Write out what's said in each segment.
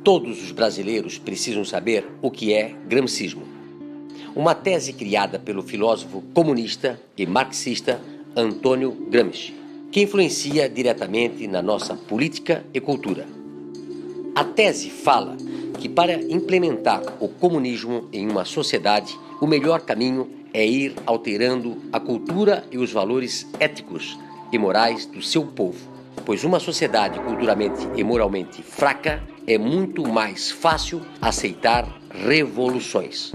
Todos os brasileiros precisam saber o que é gramscismo. Uma tese criada pelo filósofo comunista e marxista Antônio Gramsci, que influencia diretamente na nossa política e cultura. A tese fala que para implementar o comunismo em uma sociedade, o melhor caminho é ir alterando a cultura e os valores éticos e morais do seu povo, pois uma sociedade culturalmente e moralmente fraca é muito mais fácil aceitar revoluções.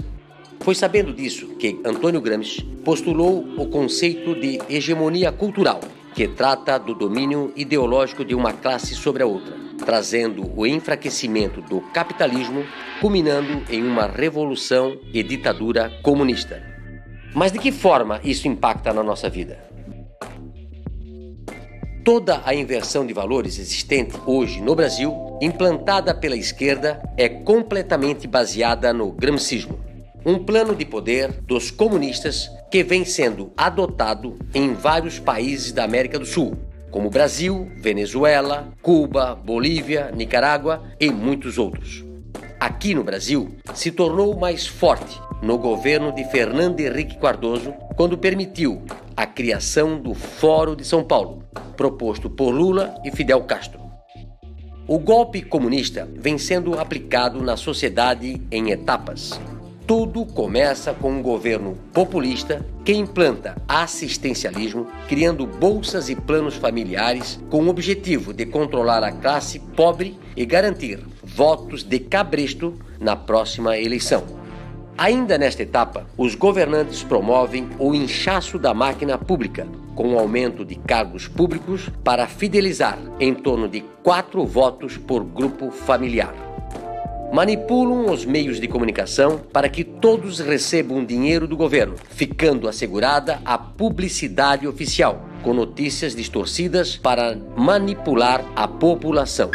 Foi sabendo disso que Antônio Gramsci postulou o conceito de hegemonia cultural, que trata do domínio ideológico de uma classe sobre a outra, trazendo o enfraquecimento do capitalismo, culminando em uma revolução e ditadura comunista. Mas de que forma isso impacta na nossa vida? Toda a inversão de valores existente hoje no Brasil, implantada pela esquerda, é completamente baseada no gramscismo, um plano de poder dos comunistas que vem sendo adotado em vários países da América do Sul, como Brasil, Venezuela, Cuba, Bolívia, Nicarágua e muitos outros. Aqui no Brasil, se tornou mais forte no governo de Fernando Henrique Cardoso, quando permitiu a criação do Fórum de São Paulo, proposto por Lula e Fidel Castro. O golpe comunista vem sendo aplicado na sociedade em etapas. Tudo começa com um governo populista que implanta assistencialismo, criando bolsas e planos familiares com o objetivo de controlar a classe pobre e garantir votos de cabresto na próxima eleição. Ainda nesta etapa, os governantes promovem o inchaço da máquina pública, com o aumento de cargos públicos para fidelizar em torno de 4 votos por grupo familiar. Manipulam os meios de comunicação para que todos recebam dinheiro do governo, ficando assegurada a publicidade oficial, com notícias distorcidas para manipular a população.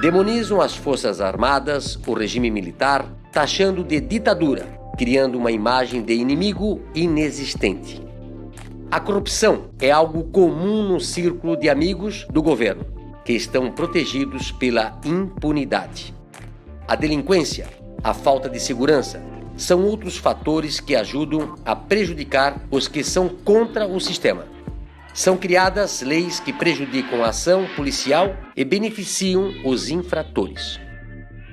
Demonizam as Forças Armadas, o regime militar, taxando de ditadura, criando uma imagem de inimigo inexistente. A corrupção é algo comum no círculo de amigos do governo, que estão protegidos pela impunidade. A delinquência, a falta de segurança, são outros fatores que ajudam a prejudicar os que são contra o sistema. São criadas leis que prejudicam a ação policial e beneficiam os infratores.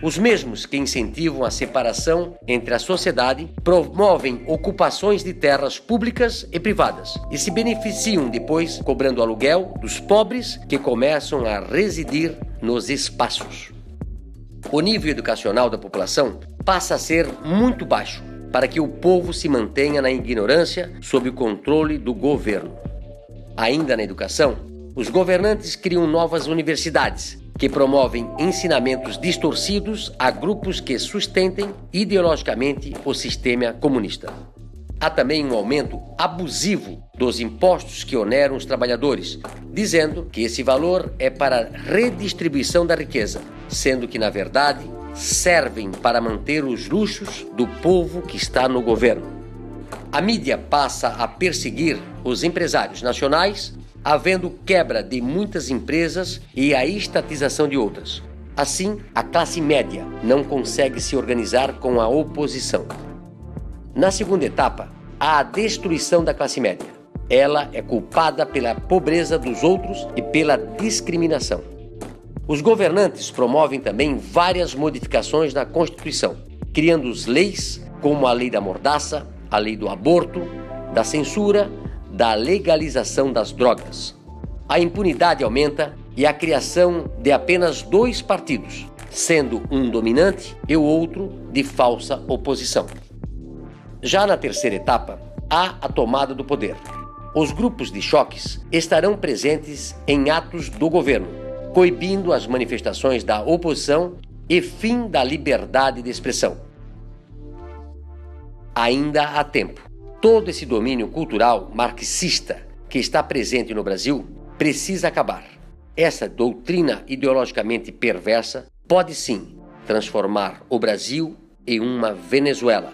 Os mesmos que incentivam a separação entre a sociedade promovem ocupações de terras públicas e privadas e se beneficiam depois cobrando aluguel dos pobres que começam a residir nos espaços. O nível educacional da população passa a ser muito baixo para que o povo se mantenha na ignorância sob o controle do governo. Ainda na educação, os governantes criam novas universidades que promovem ensinamentos distorcidos a grupos que sustentem ideologicamente o sistema comunista. Há também um aumento abusivo dos impostos que oneram os trabalhadores, dizendo que esse valor é para redistribuição da riqueza, sendo que, na verdade, servem para manter os luxos do povo que está no governo. A mídia passa a perseguir os empresários nacionais, havendo quebra de muitas empresas e a estatização de outras. Assim, a classe média não consegue se organizar com a oposição. Na segunda etapa, há a destruição da classe média. Ela é culpada pela pobreza dos outros e pela discriminação. Os governantes promovem também várias modificações na Constituição, criando leis como a lei da mordaça, a lei do aborto, da censura, da legalização das drogas. A impunidade aumenta e a criação de apenas 2 partidos, sendo um dominante e o outro de falsa oposição. Já na terceira etapa, há a tomada do poder. Os grupos de choques estarão presentes em atos do governo, coibindo as manifestações da oposição e fim da liberdade de expressão. Ainda há tempo. Todo esse domínio cultural marxista que está presente no Brasil precisa acabar. Essa doutrina ideologicamente perversa pode sim transformar o Brasil em uma Venezuela.